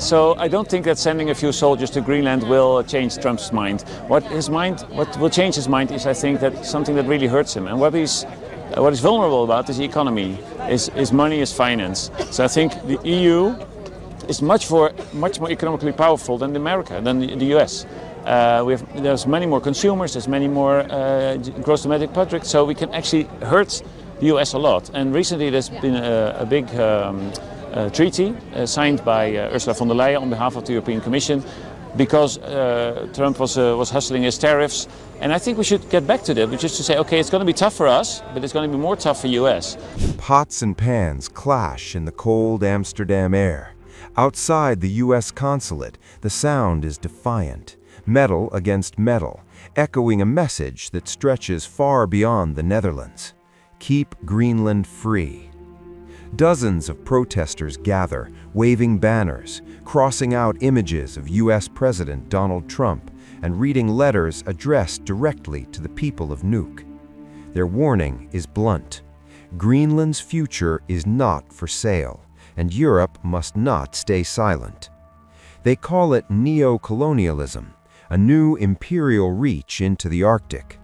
So I don't think that sending a few soldiers to Greenland will change Trump's mind. What will change his mind is, I think, that something that really hurts him. And what he's vulnerable about is the economy, is money, is finance. So I think the EU is much more economically powerful than America, than the US. There's many more consumers, there's many more gross domestic product, so we can actually hurt the US a lot. And recently there's been a big treaty signed by Ursula von der Leyen on behalf of the European Commission, because Trump was hustling his tariffs. And I think we should get back to that, which is to say, okay, it's going to be tough for us, but it's going to be more tough for US. Pots and pans clash in the cold Amsterdam air. Outside the US consulate, the sound is defiant, metal against metal, echoing a message that stretches far beyond the Netherlands. Keep Greenland free. Dozens of protesters gather, waving banners, crossing out images of US President Donald Trump, and reading letters addressed directly to the people of Nuuk. Their warning is blunt. Greenland's future is not for sale, and Europe must not stay silent. They call it neo-colonialism, a new imperial reach into the Arctic.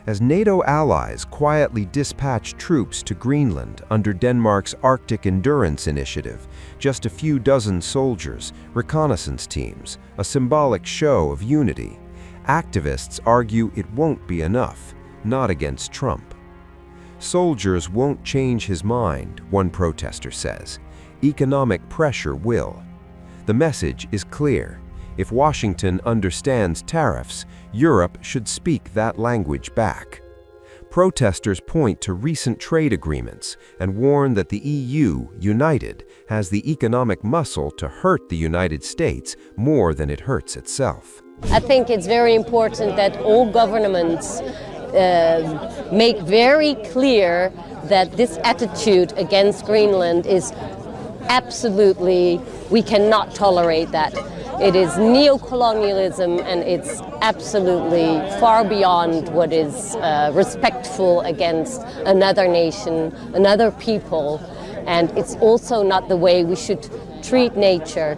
As NATO allies quietly dispatch troops to Greenland under Denmark's Arctic Endurance Initiative, just a few dozen soldiers, reconnaissance teams, a symbolic show of unity, activists argue it won't be enough, not against Trump. Soldiers won't change his mind, one protester says. Economic pressure will. The message is clear. If Washington understands tariffs, Europe should speak that language back. Protesters point to recent trade agreements and warn that the EU, united, has the economic muscle to hurt the United States more than it hurts itself. I think it's very important that all governments make very clear that this attitude against Greenland is absolutely, we cannot tolerate that. It is neo-colonialism, and it's absolutely far beyond what is respectful against another nation, another people, and it's also not the way we should treat nature.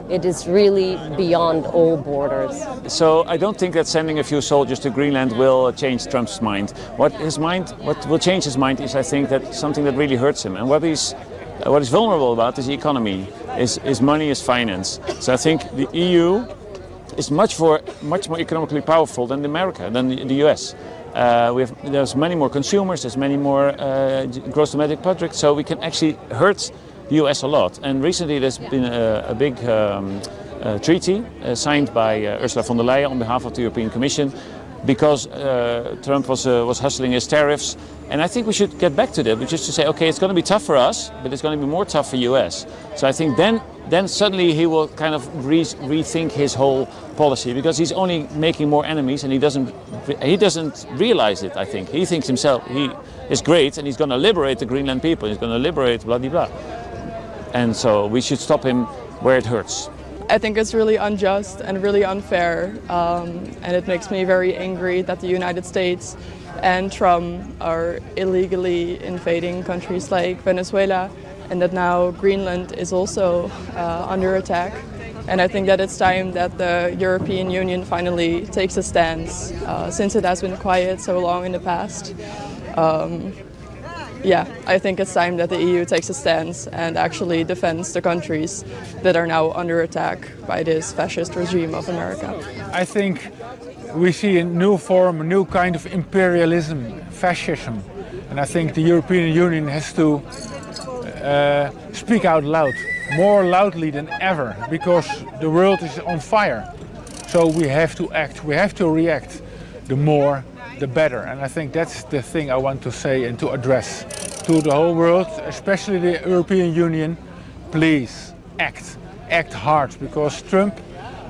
It is really beyond all borders. So I don't think that sending a few soldiers to Greenland will change Trump's mind. What will change his mind is, I think, that something that really hurts him. And what he's vulnerable about is the economy, is money, is finance. So I think the EU is much more economically powerful than America, than the US. There's many more consumers, there's many more gross domestic product, so we can actually hurt the US a lot. And recently there's been a big treaty signed by Ursula von der Leyen on behalf of the European Commission, because Trump was hustling his tariffs. And I think we should get back to that, which is to say, okay, it's going to be tough for us, but it's going to be more tough for US. So I think then suddenly he will kind of rethink his whole policy, because he's only making more enemies, and he doesn't realize it, I think. He thinks himself he is great, and he's going to liberate the Greenland people, he's going to liberate blah, blah, blah. And so we should stop him where it hurts. I think it's really unjust and really unfair, and it makes me very angry that the United States and Trump are illegally invading countries like Venezuela, and that now Greenland is also under attack. And I think that it's time that the European Union finally takes a stance, since it has been quiet so long in the past. I think it's time that the EU takes a stance and actually defends the countries that are now under attack by this fascist regime of America. I think we see a new form, a new kind of imperialism, fascism. And I think the European Union has to speak out loud, more loudly than ever, because the world is on fire. So we have to act, we have to react. The more, the better. And I think that's the thing I want to say and to address to the whole world, especially the European Union. Please act hard, because Trump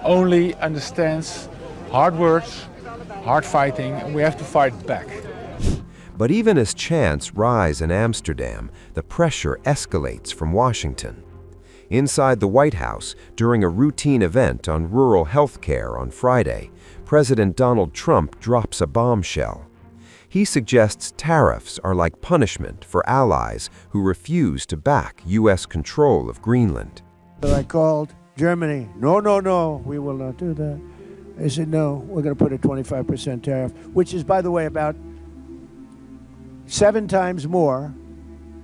only understands hard words, hard fighting, and we have to fight back. But even as chants rise in Amsterdam, the pressure escalates from Washington. Inside the White House, during a routine event on rural health care on Friday, President Donald Trump drops a bombshell. He suggests tariffs are like punishment for allies who refuse to back U.S. control of Greenland. I called Germany, no, no, no, we will not do that. They said, no, we're going to put a 25% tariff, which is, by the way, about 7 times more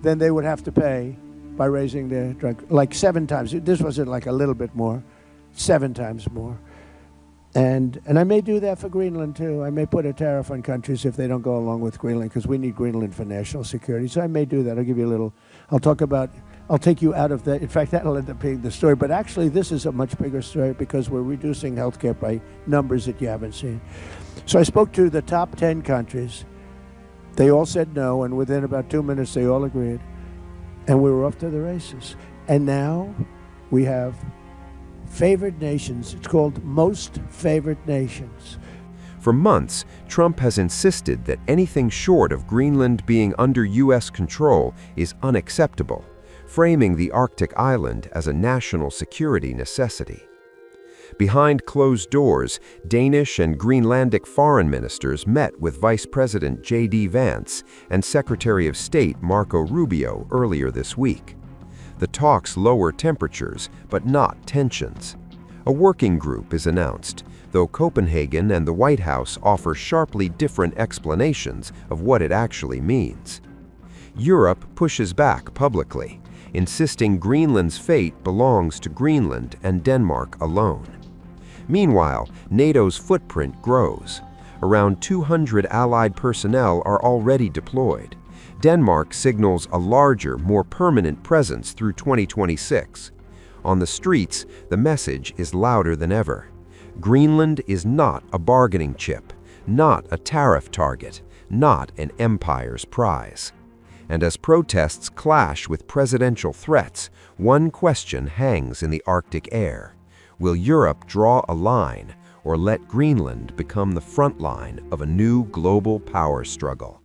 than they would have to pay by raising their drug, like 7 times. This wasn't like a little bit more, 7 times more. And I may do that for Greenland too. I may put a tariff on countries if they don't go along with Greenland, because we need Greenland for national security. So I may do that. I'll give you a little, I'll take you out of that. In fact, that'll end up being the story. But actually, this is a much bigger story because we're reducing healthcare by numbers that you haven't seen. So I spoke to the top 10 countries. They all said no, and within about 2 minutes, they all agreed. And we were off to the races. And now we have favored nations. It's called most favored nations. For months, Trump has insisted that anything short of Greenland being under U.S. control is unacceptable, framing the Arctic island as a national security necessity. Behind closed doors, Danish and Greenlandic foreign ministers met with Vice President J.D. Vance and Secretary of State Marco Rubio earlier this week. The talks lower temperatures, but not tensions. A working group is announced, though Copenhagen and the White House offer sharply different explanations of what it actually means. Europe pushes back publicly, insisting Greenland's fate belongs to Greenland and Denmark alone. Meanwhile, NATO's footprint grows. Around 200 Allied personnel are already deployed. Denmark signals a larger, more permanent presence through 2026. On the streets, the message is louder than ever. Greenland is not a bargaining chip, not a tariff target, not an empire's prize. And as protests clash with presidential threats, one question hangs in the Arctic air. Will Europe draw a line or let Greenland become the front line of a new global power struggle?